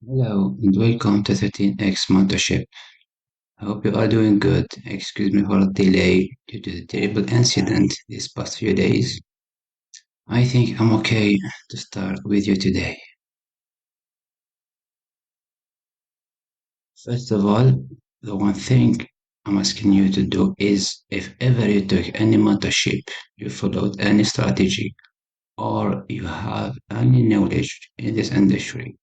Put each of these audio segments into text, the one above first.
Hello and welcome to 13x mentorship. I hope you are doing good. Excuse me for the delay due to the terrible incident these past few days. I think I'm okay to start with you today. First of all, the one thing I'm asking you to do is if ever you took any mentorship, you followed any strategy, or you have any knowledge in this industry,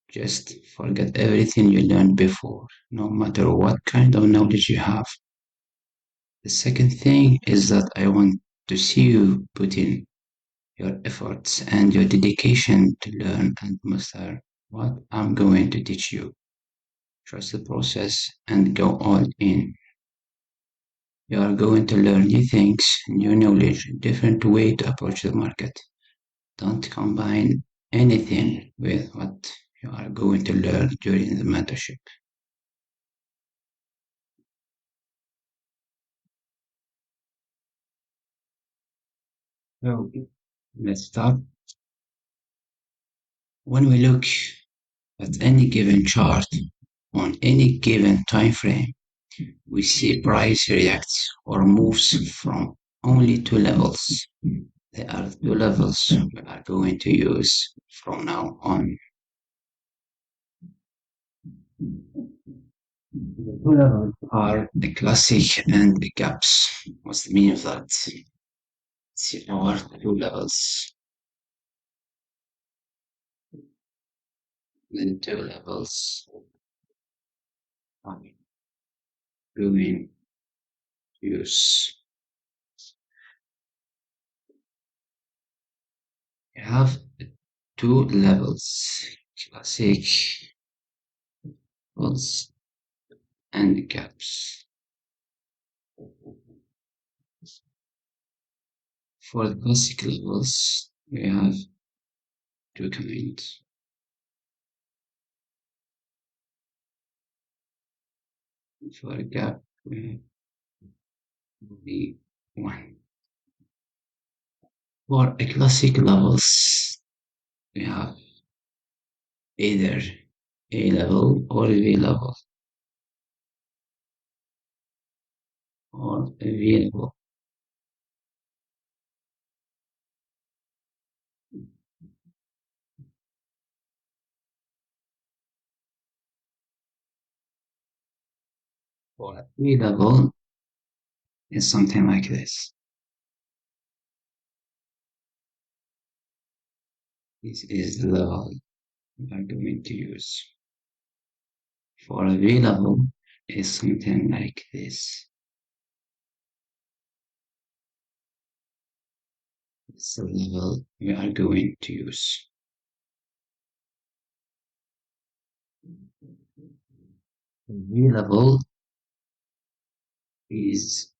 just forget everything you learned before, no matter what kind of knowledge you have. The second thing is that I want to see you put in your efforts and your dedication to learn and master what I'm going to teach you. Trust the process and go all in. You are going to learn new things, new knowledge, different way to approach the market. Don't combine anything with what you are going to learn during the mentorship. So let's start. When we look at any given chart on any given time frame, we see price reacts or moves from only two levels. There are two levels we are going to use from now on. The two levels are the classic and the gaps. What's the meaning of that? See our two levels. The two levels are going to use. We have two levels, classic levels and gaps. For the classic levels, we have two kinds. For a gap, we have only one. For a classic levels, we have either A level or V level or V level. For a V level is something like this. This is the level we are going to use. For a V level is something like this. It's the level we are going to use. V level is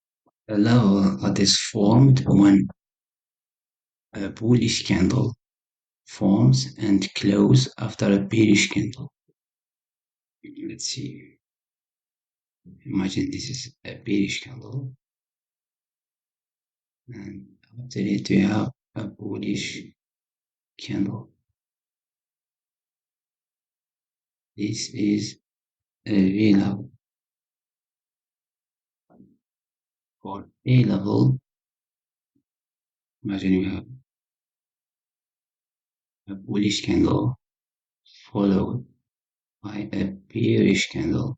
a level that is formed when a bullish candle forms and closes after a bearish candle. Let's see. Imagine this is a bearish candle, and after it we have a bullish candle. This is a V level. For A level, imagine we have a bullish candle followed by a bearish candle.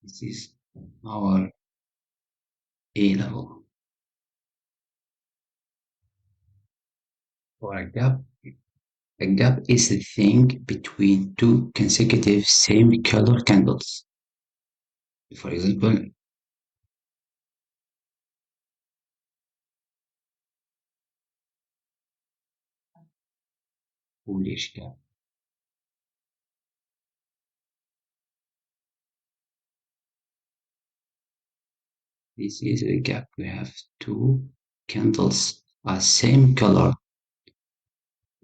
This is our A level. For a gap is the thing between two consecutive same color candles. For example, bullish gap. This is a gap. We have two candles are same color.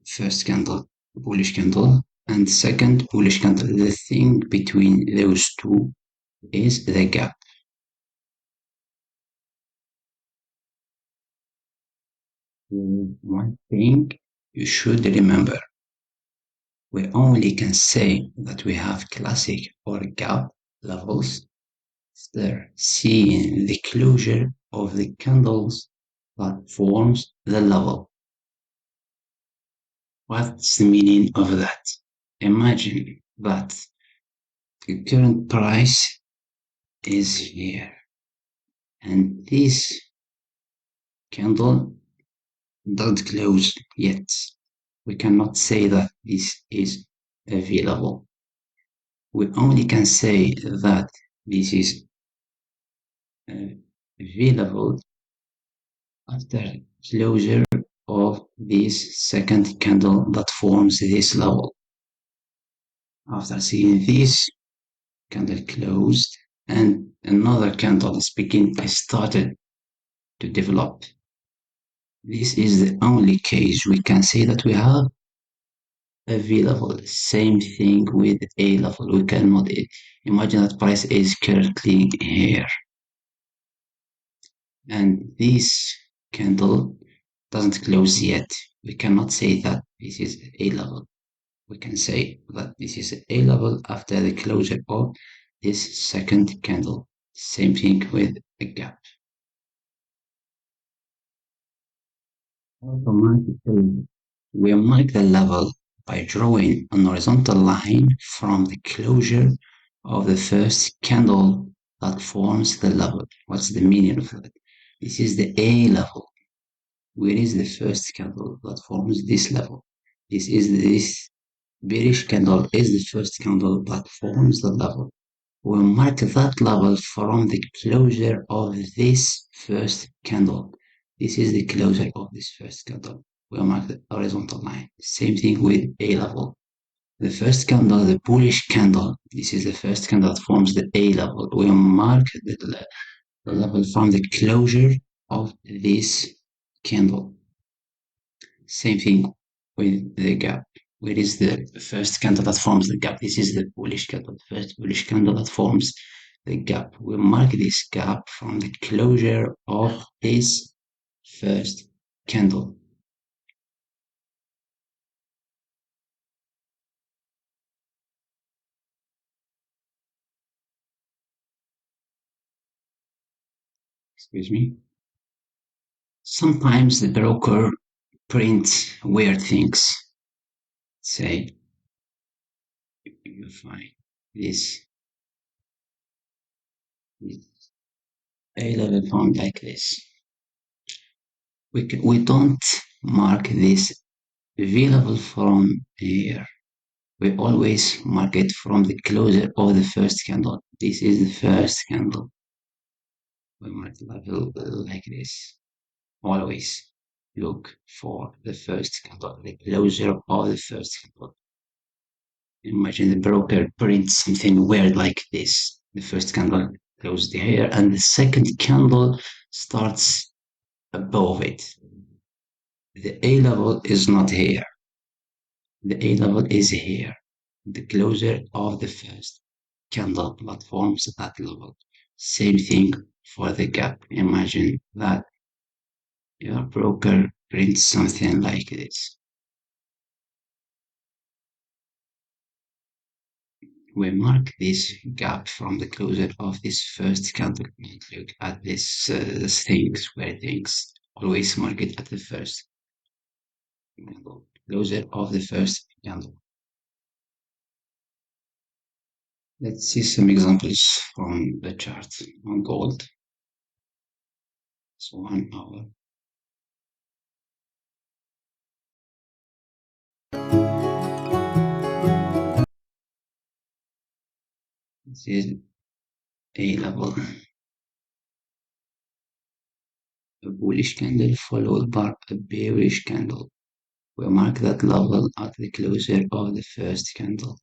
First candle, bullish candle, and second bullish candle. The thing between those two is the gap. One thing You should remember, we only can say that we have classic or gap levels after seeing the closure of the candles that forms the level. What's the meaning of that? Imagine that the current price is here, and this candle doesn't close yet. We cannot say that this is available. We only can say that this is available after closure of this second candle that forms this level. After seeing this candle closed and another candle started to develop, this is the only case we can say that we have available. Same thing with A level. We cannot imagine that price is currently here, and this candle doesn't close yet. We cannot say that this is A level. We can say that this is A level after the closure of this second candle. Same thing with a gap. Automatically, we mark the level by drawing an horizontal line from the closure of the first candle that forms the level. What's the meaning of that? This is the A level. Where is the first candle that forms this level? This bearish candle is the first candle that forms the level. We'll mark that level from the closure of this first candle. This is the closure of this first candle. We'll mark the horizontal line. Same thing with A level. The first candle, the bullish candle, this is the first candle that forms the A level. We'll mark the level from the closure of this candle. Same thing with the gap. Where is the first candle that forms the gap? This is the bullish candle, the first bullish candle that forms the gap. We'll mark this gap from the closure of this first candle. Excuse me. Sometimes the broker prints weird things. Say, you find this A-level form like this. We don't mark this V-level from here. We always mark it from the closure of the first candle. This is the first candle. We mark the level like this. Always look for the first candle, the closure of the first candle. Imagine the broker prints something weird like this. The first candle closed here, and the second candle starts above it. The A level is not here. The A level is here. The closure of the first candle that forms that level. Same thing for the gap. Imagine that your broker prints something like this. We mark this gap from the closure of this first candle. Look at this things where things always mark it at the first candle, closure of the first candle. Let's see some examples from the chart on gold. So 1 hour. This is A level. A bullish candle followed by a bearish candle. We mark that level at the closure of the first candle.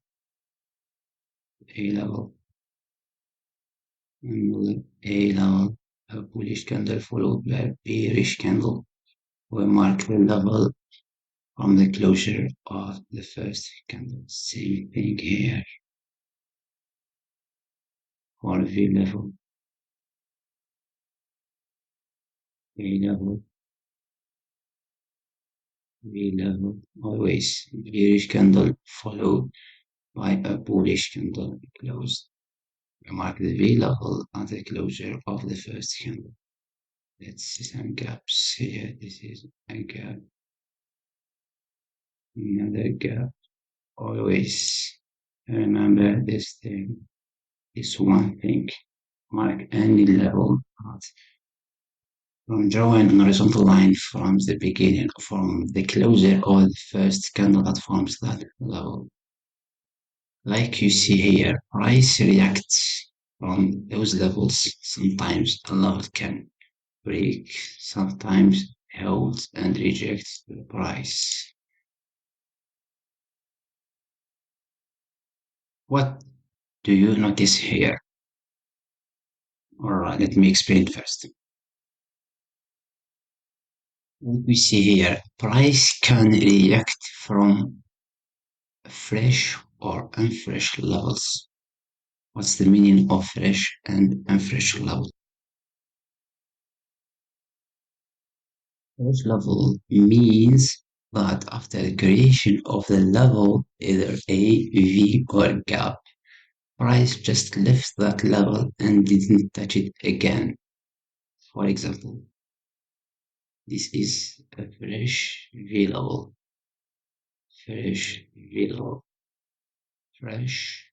A level. Another A level. A bullish candle followed by a bearish candle. We mark the level from the closure of the first candle. Same thing here for V level. A level. V level always bearish candle followed by a bullish candle closed. Mark the V level at the closure of the first candle. Let's see some gaps here. This is a gap, another gap. Always remember this thing. This one thing. Mark any level at from drawing an horizontal line from the beginning, from the closure of the first candle that forms that level. Like you see here, price reacts from those levels. Sometimes a level can break, sometimes holds and rejects the price. What do you notice here? Alright, let me explain first. What we see here, price can react from fresh or unfresh levels. What's the meaning of fresh and unfresh level? Fresh level means that after the creation of the level, either A, V, or gap, price just left that level and didn't touch it again. For example, this is a fresh V level, fresh V level, fresh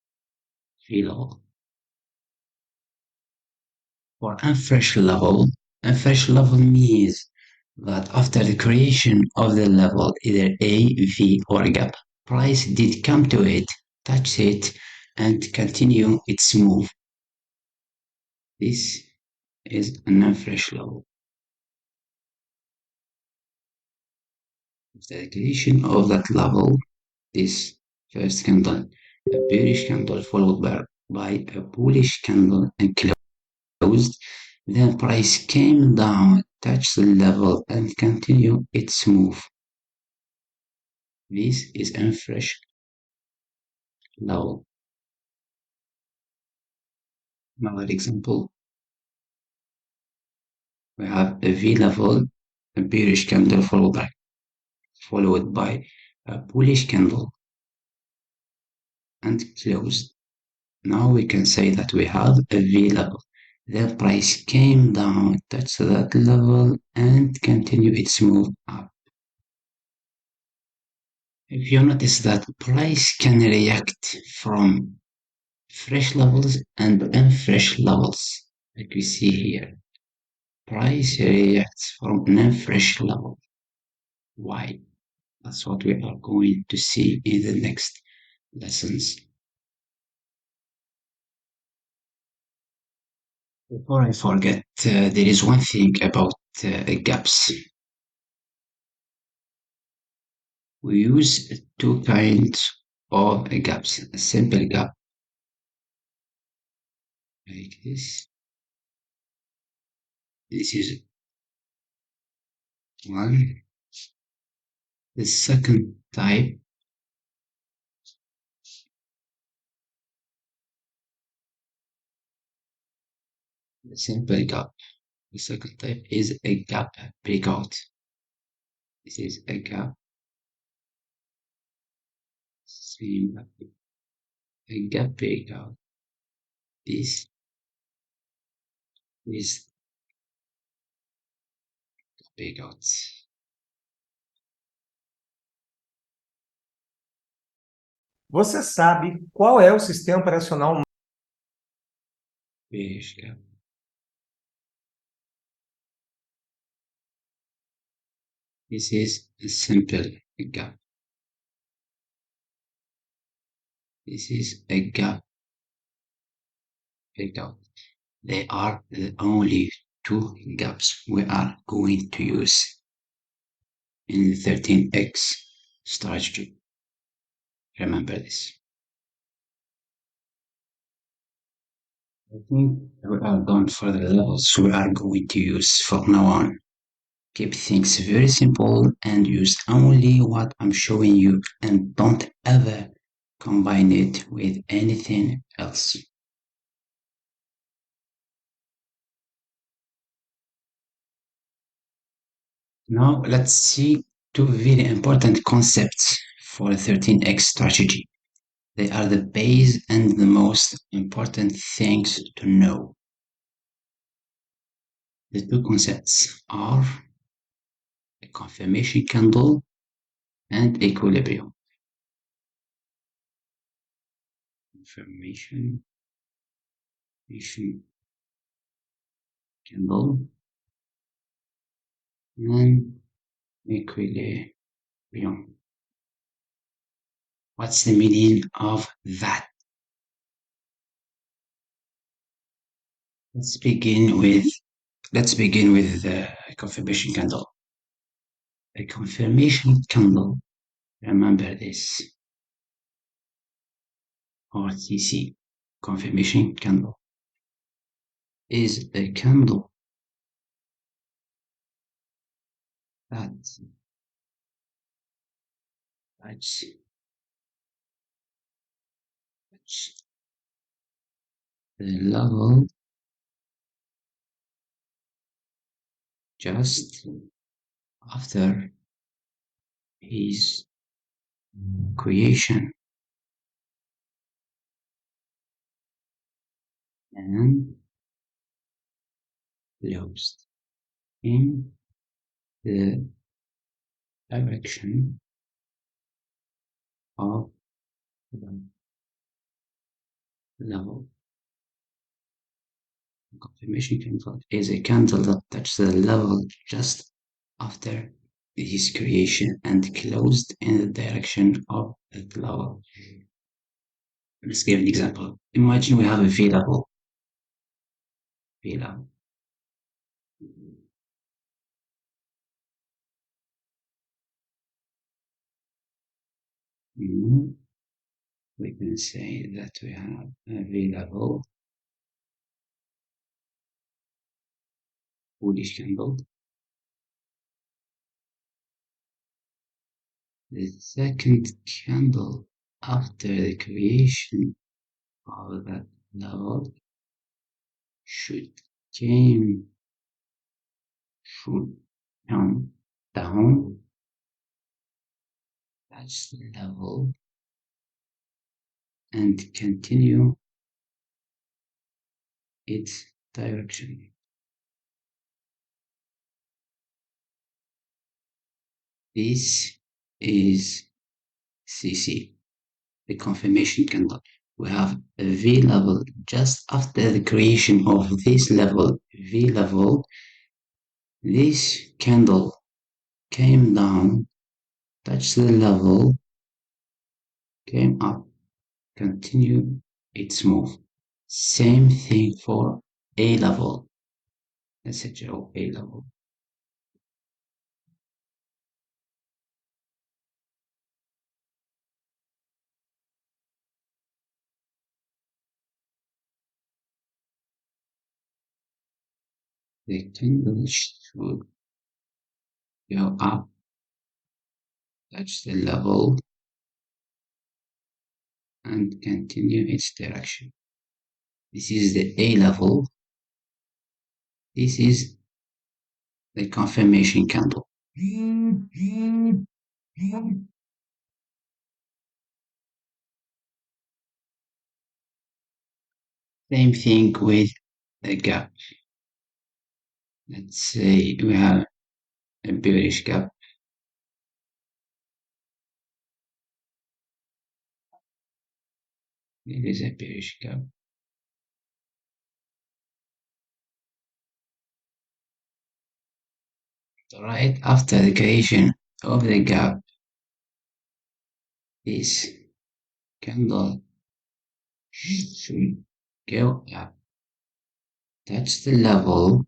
V level. For unfresh level means that after the creation of the level, either A, V, or gap, price did come to it, touch it, and continue its move. This is an unfresh level. After the creation of that level, this first candle, a bearish candle followed by a bullish candle and closed, then price came down, touched the level, and continued its move. This is a fresh level. Another example, we have a V level, a bearish candle followed by a bullish candle and closed. Now we can say that we have a V level. The price came down, touched that level, and continued its move up. If you notice that price can react from fresh levels and unfresh levels, like we see here, price reacts from an unfresh level. Why? That's what we are going to see in the next lessons. Before I forget, there is one thing about gaps. We use two kinds of gaps. A simple gap like this. This is one. The second type, the simple gap. The second type is a gap breakout. This is a gap. Same a gap breakout. This is breakout. Você sabe qual é o sistema operacional Bearish gap. This is a simple gap. This is a gap breakout. They are the only two gaps we are going to use in the 13x strategy. Remember this. I think we are done for the levels we are going to use from now on. Keep things very simple and use only what I'm showing you and don't ever combine it with anything else. Now let's see two very important concepts for a 13x strategy. They are the base and the most important things to know. The two concepts are a confirmation candle and equilibrium. Confirmation candle and equilibrium. What's the meaning of that? Let's begin with the confirmation candle. A confirmation candle, remember this, RTC, confirmation candle, is a candle that the level just after his creation and closed in the direction of the level. Confirmation candle is a candle that touches the level just after his creation and closed in the direction of the level. Let's give an example. Imagine we have a V level. We can say that we have a V level bullish candle. The second candle after the creation of that level should come down, touch the level, and continue its direction. This is CC, the confirmation candle. We have a V level just after the creation of this level, V level. This candle came down, touched the level, came up, continued its move. Same thing for A level. Let's say A level. The candle should go up, touch the level, and continue its direction. This is the A level. This is the confirmation candle. Same thing with the gap. Let's say we have a bearish gap. It is a bearish gap. Right after the creation of the gap, this candle should go up, touch the level,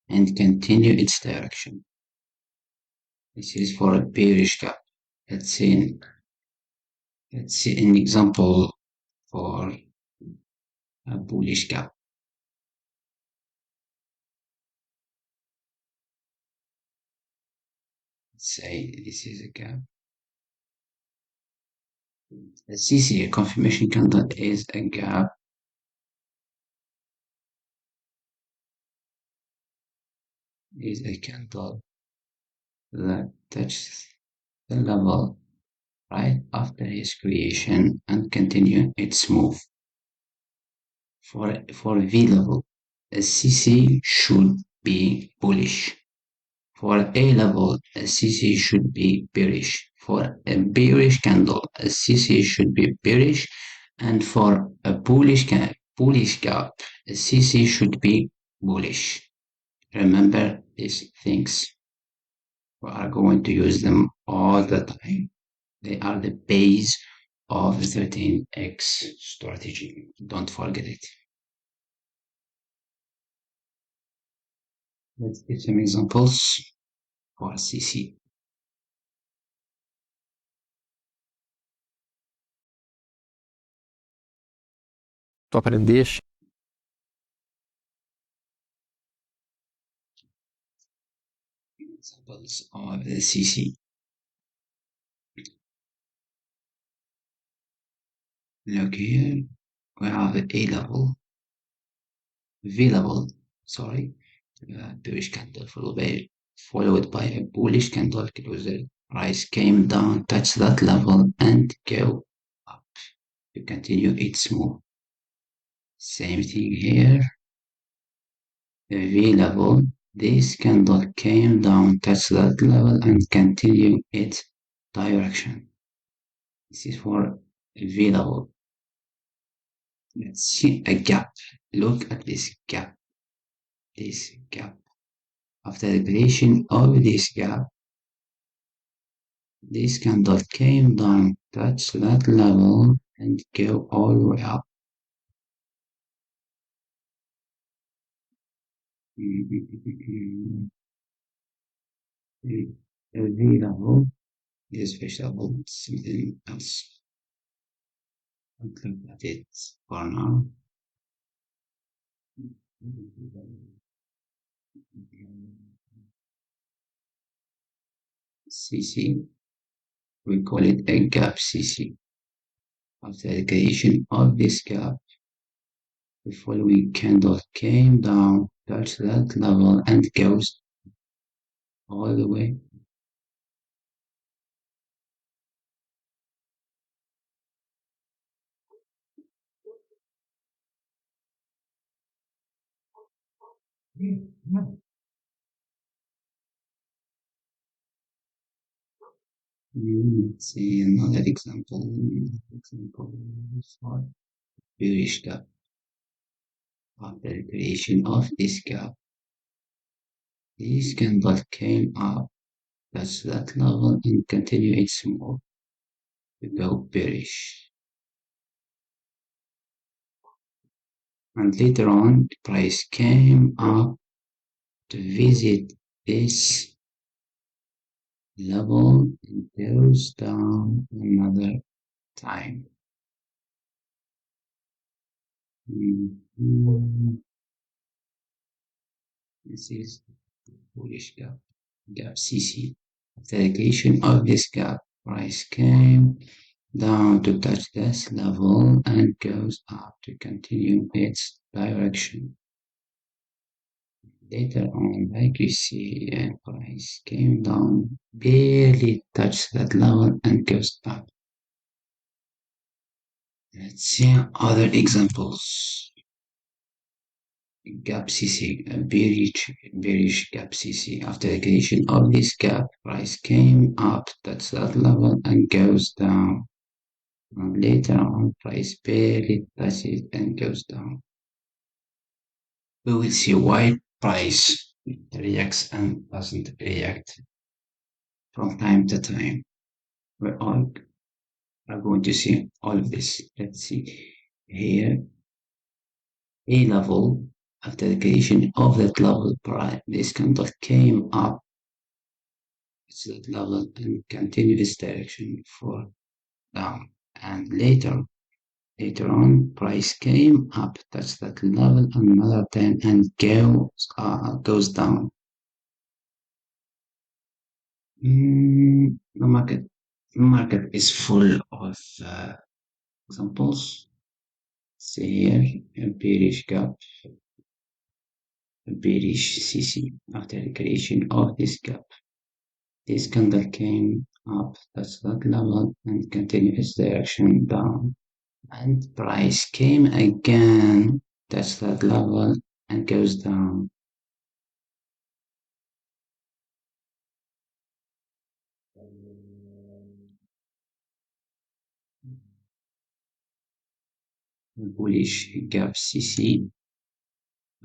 and continue its direction. This is for a bearish gap. Let's see an example for a bullish gap. Let's say this is a gap. The CC, a confirmation candle, is a gap that touches the level right after his creation and continue its move. For V level, a CC should be bullish. For A level, a CC should be bearish. For a bearish candle, a CC should be bearish. And for a bullish gap, a CC should be bullish. Remember these things. We are going to use them all the time. They are the base of the 13x strategy. Don't forget it. Let's give some examples for CC. Tu aprendeste? Examples of the CC. Look here, we have A level, V level, sorry, bearish candle followed by a bullish candle closer. Price came down, touch that level, and go up to continue its move. Same thing here. The V level, this candle came down, touch that level, and continue its direction. This is for V level. Let's see a gap. Look at this gap. This gap. After the creation of this gap, this candle came down, touch that level, and go all the way up. The V level is special, something else. Don't look at it for now. CC, we call it a gap CC. After the creation of this gap, the following candle came down, touched that level, and goes all the way. Let's see another example. For bearish gap. After the creation of this gap, this candle came up, touched that level, and continue its move to go bearish. And later on, the price came up to visit this level and goes down another time. This is bullish gap CC. After the creation of this gap, price came down to touch this level and goes up to continue its direction. Later on, like you see, price came down, barely touched that level and goes up. Let's see other examples. Gap CC, a bearish gap CC. After the creation of this gap, price came up, touched that level and goes down. And later on, price barely touches and goes down. We will see why price reacts and doesn't react from time to time. We all are going to see all of this. Let's see here. A level, after the creation of that level, this candle came up to that level and continue this direction for down. And later on, price came up, touched that level another time and goes down. The market is full of examples. See here, a bearish gap, a bearish CC after the creation of this gap. This candle came up, that's that level, and continue its direction down. And price came again, that's that level, and goes down. Bullish gap CC.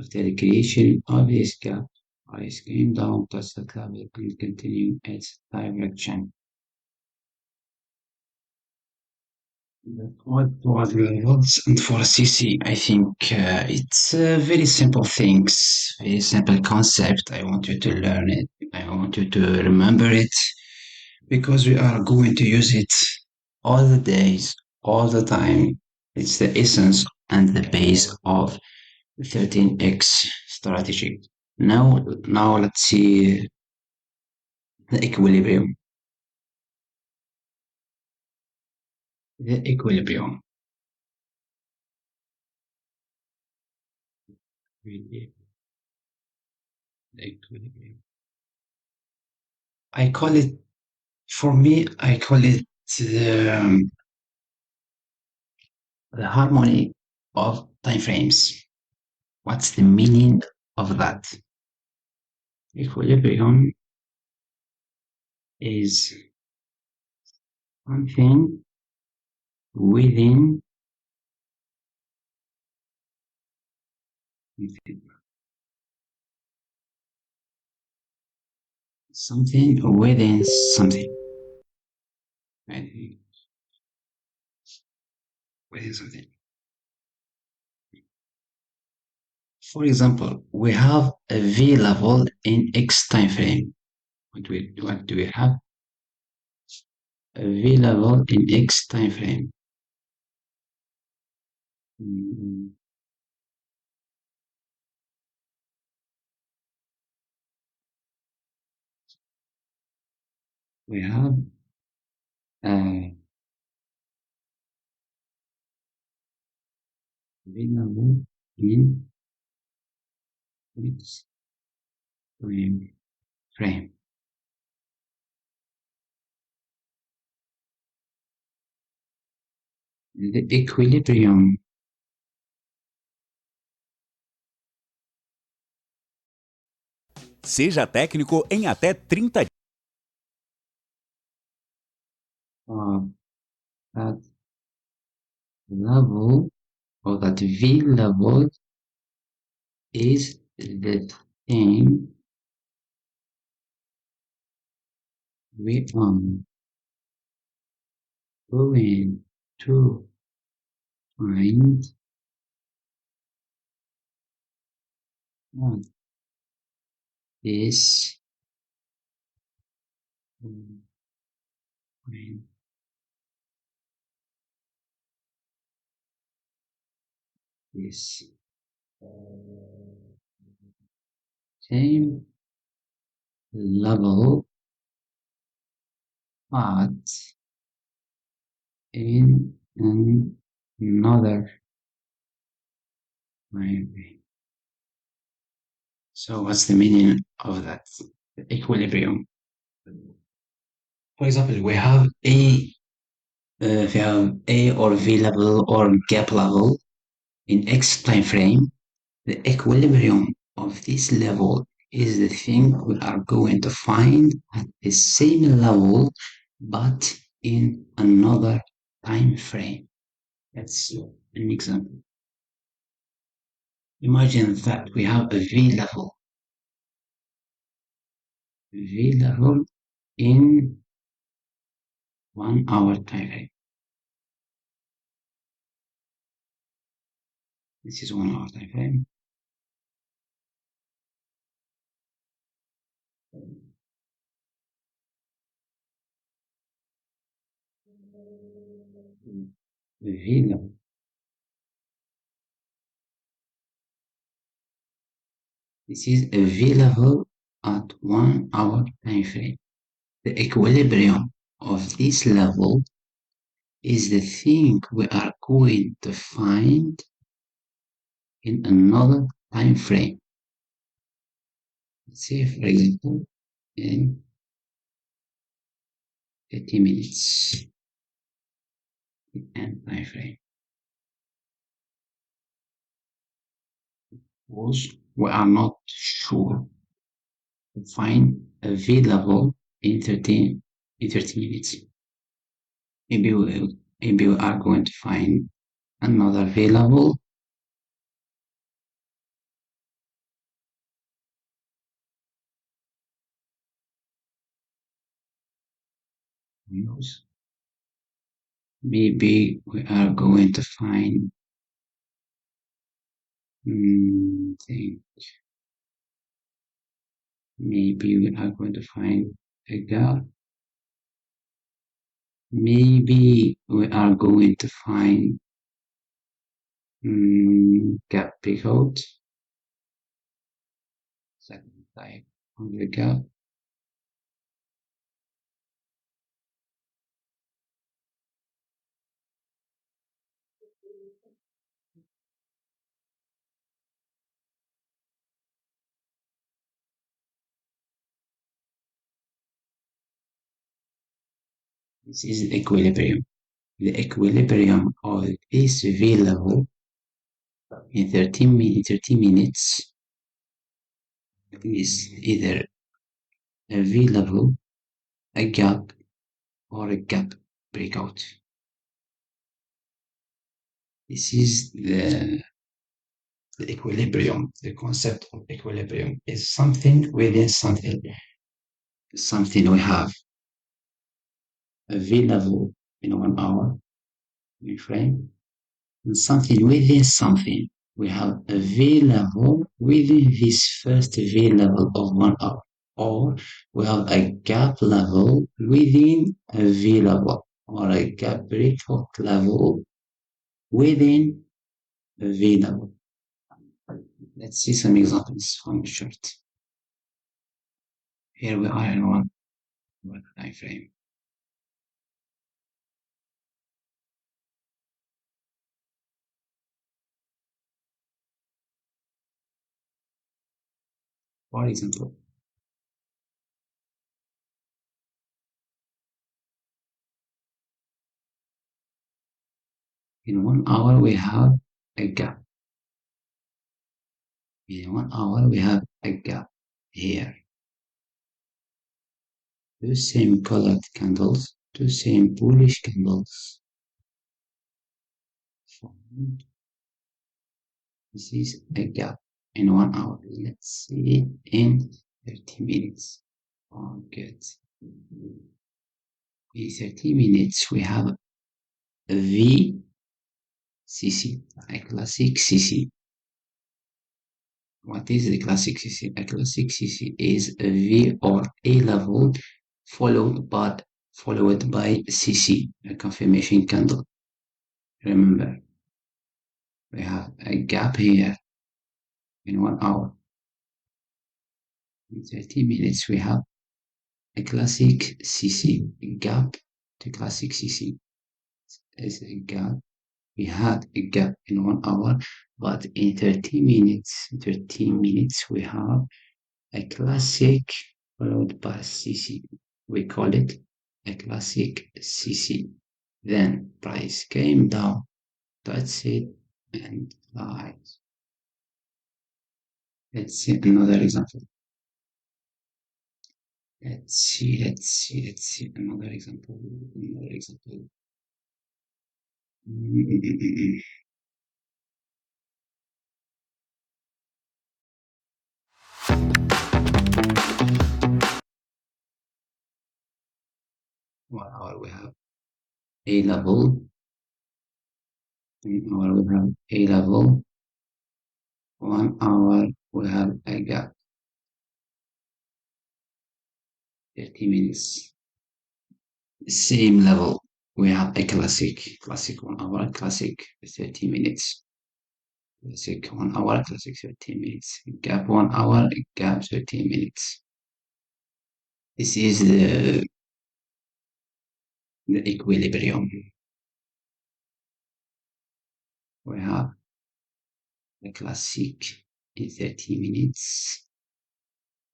After the creation of this gap, price came down, touched that level, and continue its direction. What was levels and for CC? I think it's very simple things, very simple concept. I want you to learn it. I want you to remember it because we are going to use it all the days, all the time. It's the essence and the base of 13x strategy. Now let's see the equilibrium. The equilibrium. The equilibrium. I call it, for me, I call it the harmony of time frames. What's the meaning of that? Equilibrium is something within something within something. I think within something. For example, we have a V level in X time frame. What do we have? A V level in X time frame. We have a V level in X frame. The equilibrium Seja técnico em até 30 dias. of that level or that V level is the thing we are going to find on this this same level but in another way. So what's the meaning of that? The equilibrium. For example, we have A or V level or gap level in X time frame. The equilibrium of this level is the thing we are going to find at the same level but in another time frame. That's an example. Imagine that we have a V level in 1 hour time frame. This is 1 hour time frame. V level. This is a V level at 1 hour time frame. The equilibrium of this level is the thing we are going to find in another time frame. Let's say, for example, in 30 minutes and time frame. Suppose we are not sure to find a V level in 30 minutes. Maybe we are going to find another V level. Who knows? Maybe we are going to find think. Maybe we are going to find a gap. Maybe we are going to find gap breakout. Second type of the gap. This is equilibrium. The equilibrium of this V level in 30 minutes is either a V level, a gap, or a gap breakout. This is the equilibrium. The concept of equilibrium is something within something. Something we have a V level in 1 hour frame, and something within something. We have a V level within this first V level of 1 hour, or we have a gap level within a V level, or a gap breakout level within a V level. Let's see some examples from the chart. Here we are in one time frame. For example, in 1 hour we have a gap. In 1 hour we have a gap here. Two same colored candles, two same bullish candles. This is a gap in 1 hour. Let's see it in 30 minutes. Oh, good. In 30 minutes, we have a VCC, a classic CC. What is the classic CC? A classic CC is a V or A level followed by CC, a confirmation candle. Remember, we have a gap here in 1 hour. In 30 minutes, we have a classic CC, a gap to classic CC. Is a gap. We had a gap in 1 hour, but in 30 minutes, we have a classic followed by CC. We call it a classic CC. Then price came down. That's it, and rise. Let's see another example. Let's see another example. One hour we have A level. In hour we have A level. 1 hour we have a gap. 30 minutes. Same level. We have a classic 1 hour, classic 30 minutes. Classic 1 hour, classic 30 minutes. Gap 1 hour, gap 30 minutes. This is the equilibrium. We have the classic in 30 minutes.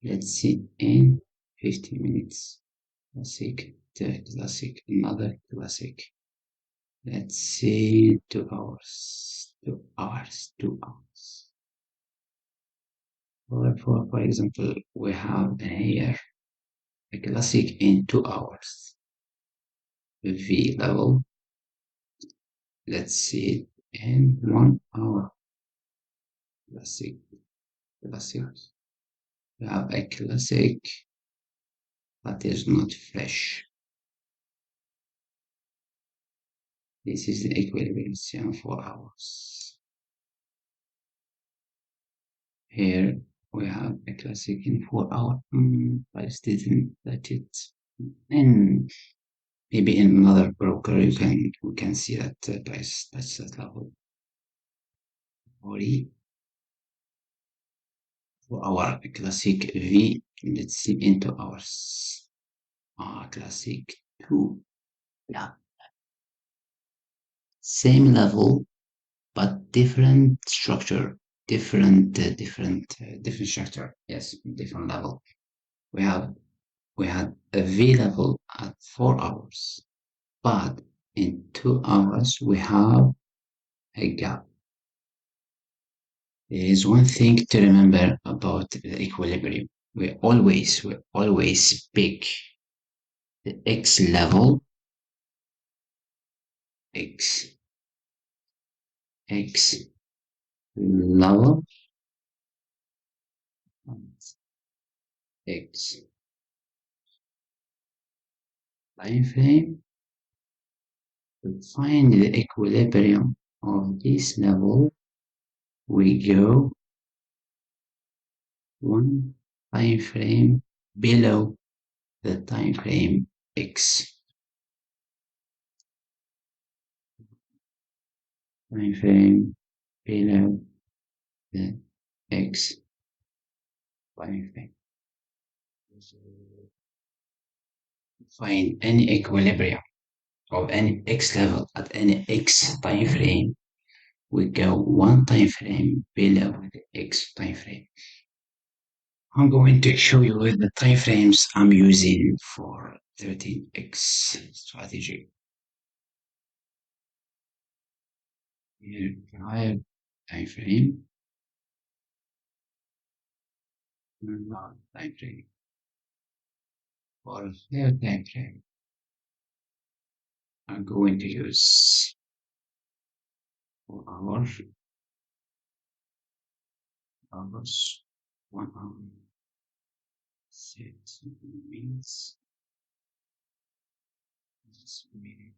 Let's see in 50 minutes. Classic classic, another classic. Let's say 2 hours, 2 hours, 2 hours. For example, we have here a classic in 2 hours. V level. Let's see it in 1 hour. Classic. We have a classic that is not fresh. This is the equilibrium 4 hours. Here we have a classic in 4 hours. I didn't let it. And maybe in another broker we can see that price touch that level. 40 for our classic V. Let's see into hours. Classic 2. Yeah. Same level, but different structure, different structure. Yes, different level. We had a V level at 4 hours, but in 2 hours we have a gap. There is one thing to remember about the equilibrium. We always pick the X level, X level, X time frame to find the equilibrium of this level. We go one time frame below the time frame X. Time frame below the X time frame. Find any equilibrium of any X level at any X time frame. We go one time frame below the X time frame. I'm going to show you the time frames I'm using for 13x strategy. Here, higher time frame, lower time frame. For higher time frame, I'm going to use 4 hours, 1 hour, 6 minutes, 6 minutes.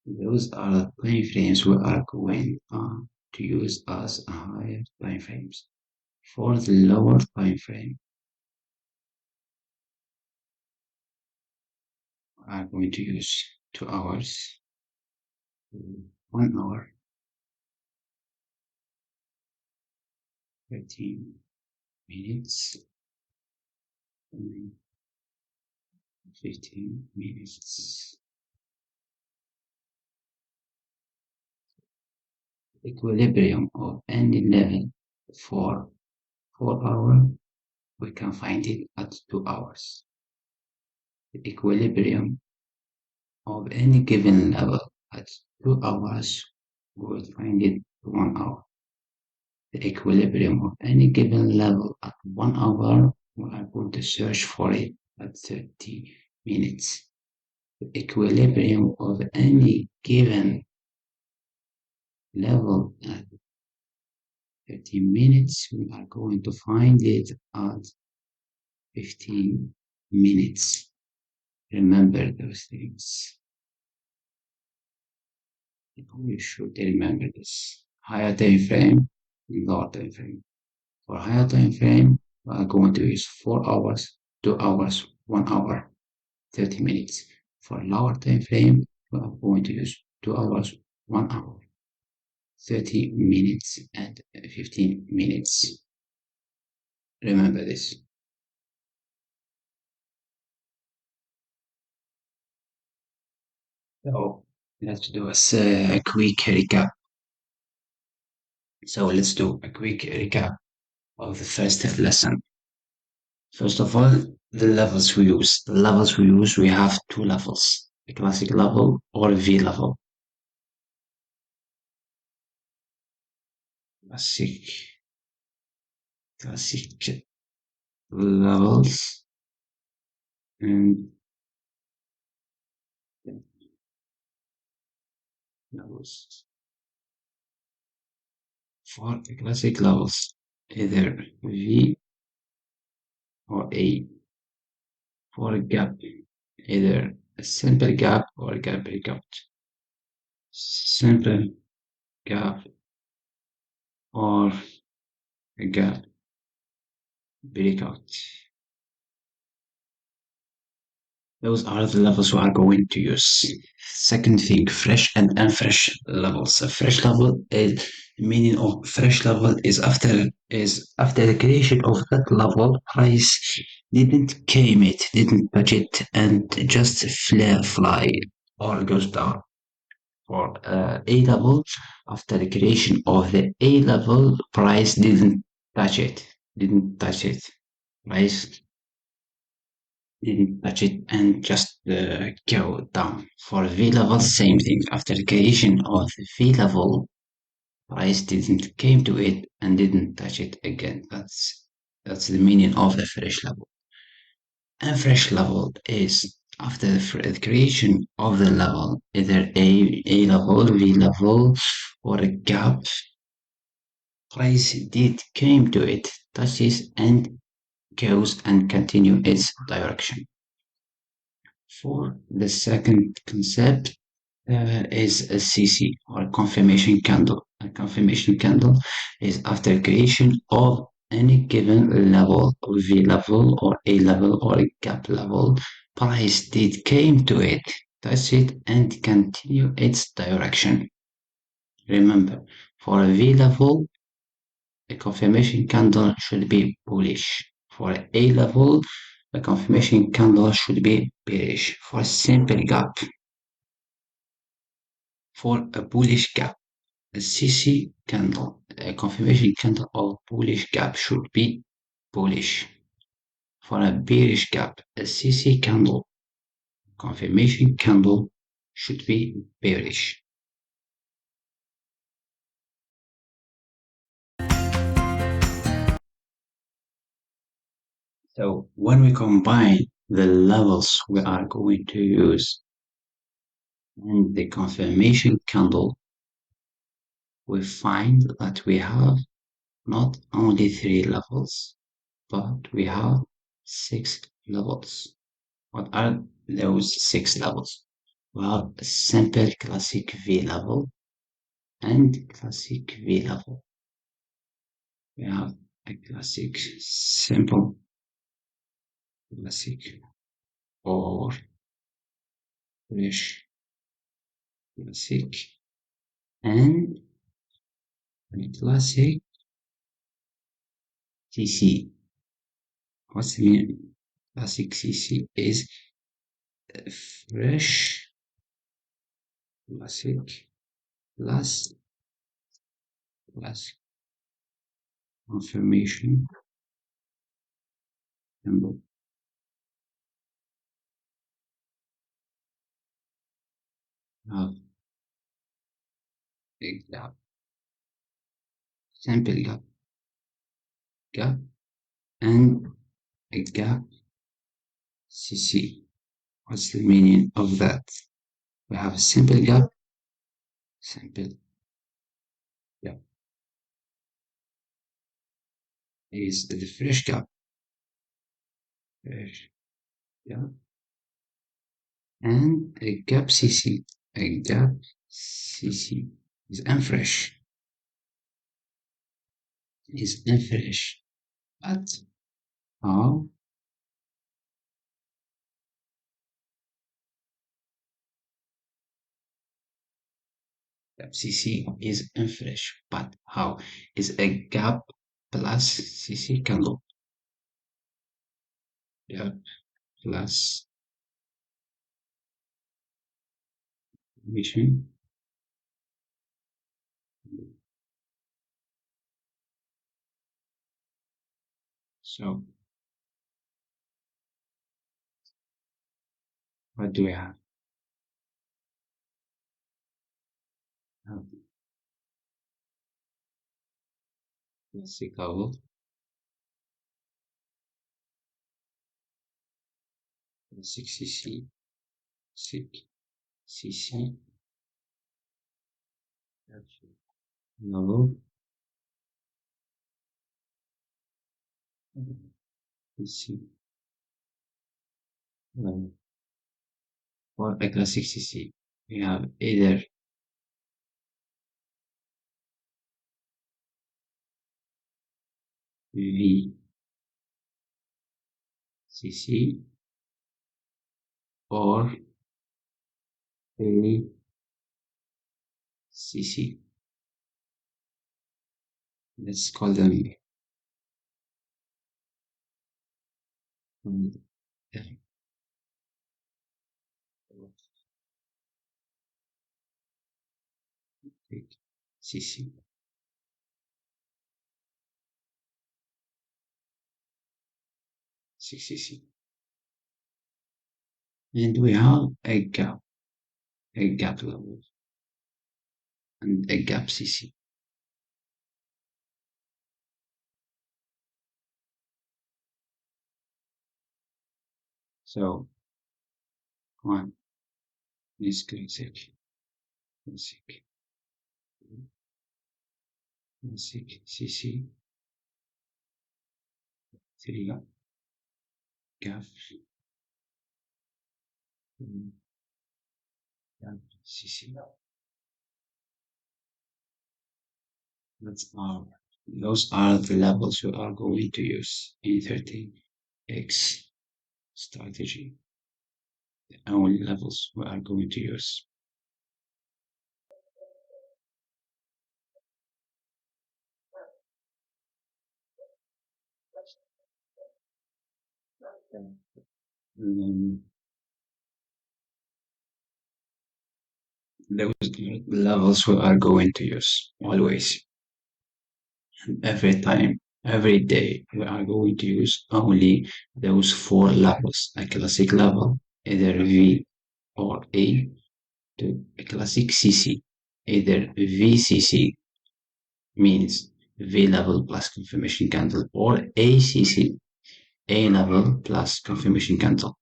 Those are the time frames we are going to use as higher time frames. For the lower time frame, we are going to use 2 hours, 1 hour, 13 minutes, 15 minutes. Equilibrium of any level for 4 hours, we can find it at 2 hours. The equilibrium of any given level at 2 hours, we will find it 1 hour. The equilibrium of any given level at 1 hour, we are going to search for it at 30 minutes. The equilibrium of any given level at 30 minutes, we are going to find it at 15 minutes. Remember those things. You should remember this. Higher time frame, lower time frame. For higher time frame, we are going to use 4 hours, 2 hours, 1 hour, 30 minutes. For lower time frame, we are going to use 2 hours, 1 hour, 30 minutes, and 15 minutes. Remember this. So Let's do a quick recap. So let's do a quick recap of the first lesson. First of all, the levels we use. The levels we use, we have two levels, a classic level or a V level. Classic levels and levels. For the classic levels, either V or A. For a gap, either a simple gap or a gap breakout. Simple gap or a gap breakout. Those are the levels we are going to use. Second thing, fresh and unfresh levels. A fresh level is meaning of fresh level is after the creation of that level, price didn't touch it, and just fly or goes down. For A level, after the creation of the A level, price didn't touch it. Price didn't touch it and just go down. For V level, same thing. After the creation of the V level, price didn't came to it and didn't touch it again. That's the meaning of the fresh level. And fresh level is after the creation of the level, either A level, V level, or a gap. Price did came to it, touches and goes and continue its direction. For the second concept is a CC or confirmation candle. A confirmation candle is after creation of any given level, V level or A level or a gap level, price did came to it, touch it and continue its direction. Remember, for a V level, a confirmation candle should be bullish. For A level, a confirmation candle should be bearish. For a simple gap, for a bullish gap, a CC candle, a confirmation candle of bullish gap should be bullish. For a bearish gap, a CC candle, confirmation candle should be bearish. So when we combine the levels we are going to use and the confirmation candle, we find that we have not only 3 levels, but we have 6 levels. What are those 6 levels? We have a simple classic V level and classic V level. We have a classic simple classic or fresh classic and a classic CC. What's the meaning? Classic CC is fresh classic plus classic confirmation symbol. Have a gap, simple gap, and a gap CC. What's the meaning of that? We have a simple gap is the fresh gap, and a gap CC. A gap CC is unfresh. But how? Gap CC is unfresh, but how? Is a gap plus CC candle. Gap plus confirmation. So what do we have? Classic level, classic CC, CC, level, CC, level. For a classic CC, we have either V CC or A CC. Let's call them CC. CC. And we have a gap level, and a gap CC. So, one is classic CC, three gap CC. Those are the levels we are going to use in 13x strategy. The only levels we are going to use. Those are the levels we are going to use always. And every time, every day, we are going to use only those four levels: a classic level, either V or A, to a classic CC, either VCC, means V level plus confirmation candle, or ACC, A level plus confirmation candle.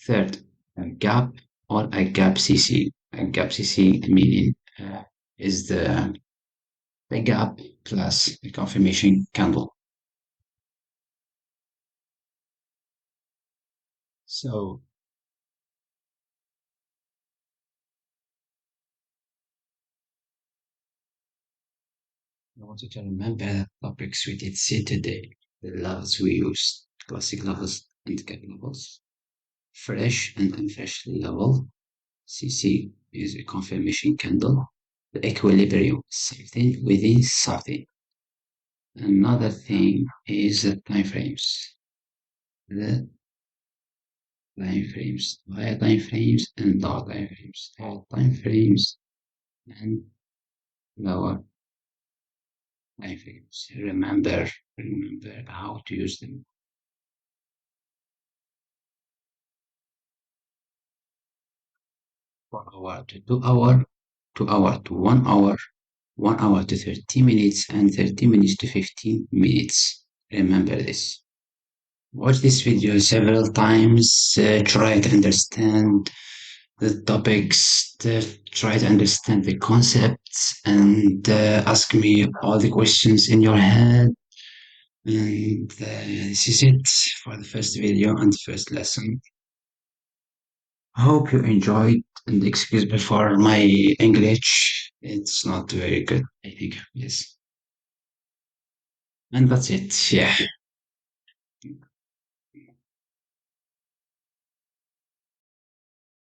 Third, a gap or a gap CC. A gap CC meaning is the gap plus a confirmation candle. So I want you to remember the topics we did see today, the levels we used: classic levels and gap levels, fresh and unfresh level. CC is a confirmation candle. The equilibrium, something within something. Another thing is the time frames. The time frames, higher time frames and lower time frames. Higher time frames and lower time frames. Remember how to use them. 4 hour to 2 hour, 2 hour to 1 hour, 1 hour to 30 minutes, and 30 minutes to 15 minutes. Remember this. Watch this video several times, try to understand the topics, try to understand the concepts, and ask me all the questions in your head. And this is it for the first video and first lesson. Hope you enjoyed, and excuse me for my English. It's not very good, I think. Yes. And that's it. Yeah.